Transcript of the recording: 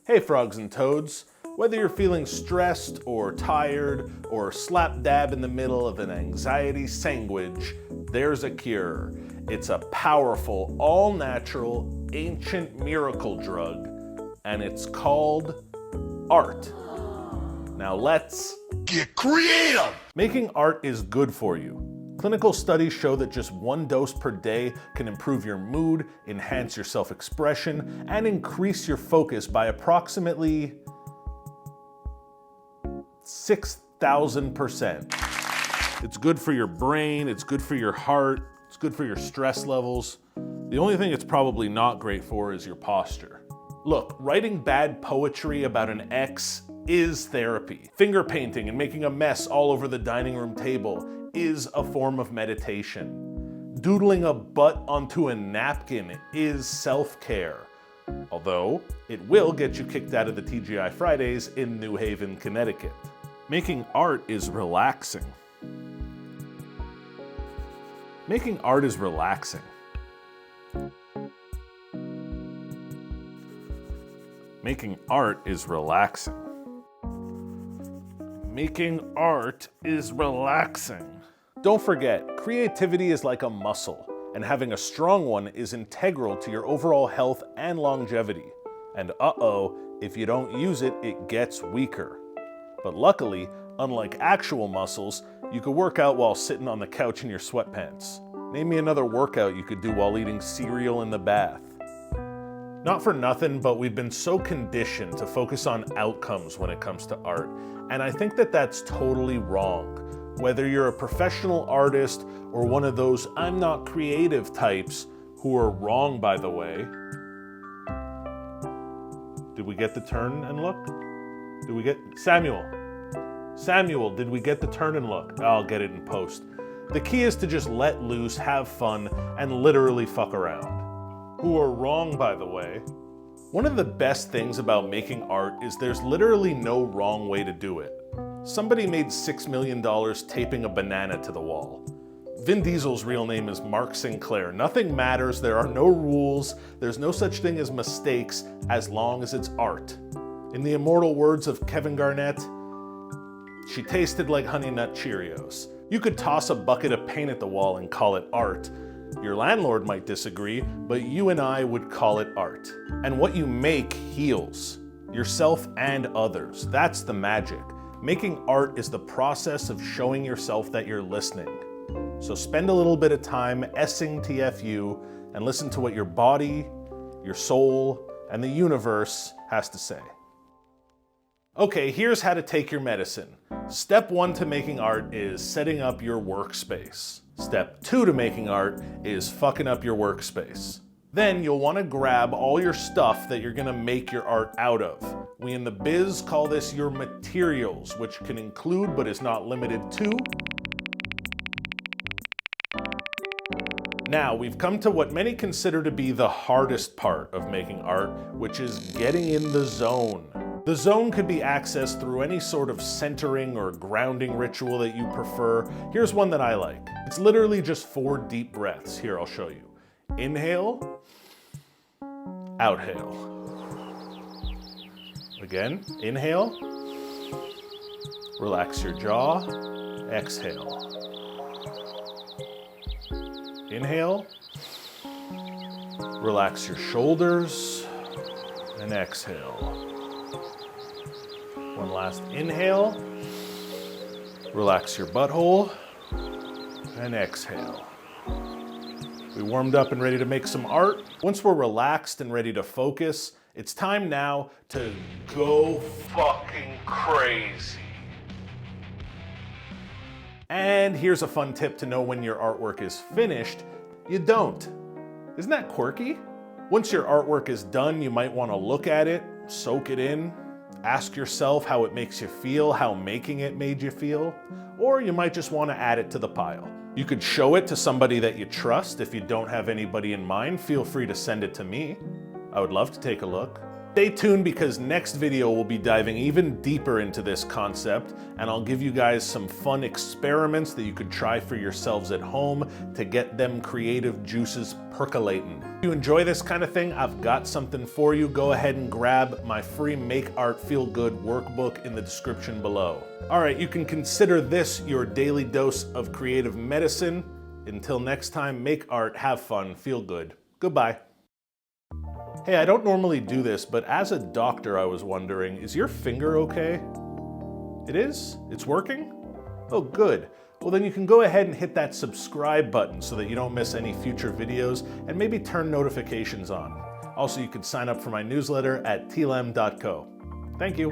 Hey frogs and toads, whether you're feeling stressed or tired or slap dab in the middle of an anxiety sandwich, there's a cure. It's a powerful, all-natural, ancient miracle drug, and it's called art. Now let's get creative! Making art is good for you. Clinical studies show that just one dose per day can improve your mood, enhance your self-expression, and increase your focus by approximately 6,000%. It's good for your brain, it's good for your heart, it's good for your stress levels. The only thing it's probably not great for is your posture. Look, writing bad poetry about an ex is therapy. Finger painting and making a mess all over the dining room table is a form of meditation. Doodling a butt onto a napkin is self-care. Although, it will get you kicked out of the TGI Fridays in New Haven, Connecticut. Making art is relaxing. Making art is relaxing. Making art is relaxing. Making art is relaxing. Don't forget, creativity is like a muscle, and having a strong one is integral to your overall health and longevity. And if you don't use it, it gets weaker. But luckily, unlike actual muscles, you could work out while sitting on the couch in your sweatpants. Name me another workout you could do while eating cereal in the bath. Not for nothing, but we've been so conditioned to focus on outcomes when it comes to art, and I think that that's totally wrong. Whether you're a professional artist or one of those I'm not creative types, who are wrong, by the way. Did we get the turn and look? Did we get Samuel, did we get the turn and look? I'll get it in post. The key is to just let loose, have fun, and literally fuck around. Who are wrong, by the way. One of the best things about making art is there's literally no wrong way to do it. Somebody made $6 million taping a banana to the wall. Vin Diesel's real name is Mark Sinclair. Nothing matters, there are no rules, there's no such thing as mistakes as long as it's art. In the immortal words of Kevin Garnett, she tasted like Honey Nut Cheerios. You could toss a bucket of paint at the wall and call it art. Your landlord might disagree, but you and I would call it art. And what you make heals yourself and others. That's the magic. Making art is the process of showing yourself that you're listening. So spend a little bit of time essing TFU and listen to what your body, your soul, and the universe has to say. Okay, here's how to take your medicine. Step 1 to making art is setting up your workspace. Step 2 to making art is fucking up your workspace. Then you'll want to grab all your stuff that you're gonna make your art out of. We in the biz call this your materials, which can include but is not limited to. Now, we've come to what many consider to be the hardest part of making art, which is getting in the zone. The zone could be accessed through any sort of centering or grounding ritual that you prefer. Here's one that I like. It's literally just 4 deep breaths. Here, I'll show you. Inhale, outhale. Again, inhale, relax your jaw, exhale. Inhale, relax your shoulders, and exhale. One last inhale, relax your butthole, and exhale. We warmed up and ready to make some art. Once we're relaxed and ready to focus, it's time now to go fucking crazy. And here's a fun tip to know when your artwork is finished. You don't. Isn't that quirky? Once your artwork is done, you might want to look at it, soak it in, ask yourself how it makes you feel, how making it made you feel, or you might just want to add it to the pile. You could show it to somebody that you trust. If you don't have anybody in mind, feel free to send it to me. I would love to take a look. Stay tuned because next video we'll be diving even deeper into this concept, and I'll give you guys some fun experiments that you could try for yourselves at home to get them creative juices percolating. If you enjoy this kind of thing, I've got something for you. Go ahead and grab my free Make Art Feel Good workbook in the description below. All right, you can consider this your daily dose of creative medicine. Until next time, make art, have fun, feel good. Goodbye. Hey, I don't normally do this, but as a doctor, I was wondering, is your finger okay? It is? It's working? Oh, good. Well, then you can go ahead and hit that subscribe button so that you don't miss any future videos, and maybe turn notifications on. Also, you can sign up for my newsletter at tlem.co. Thank you.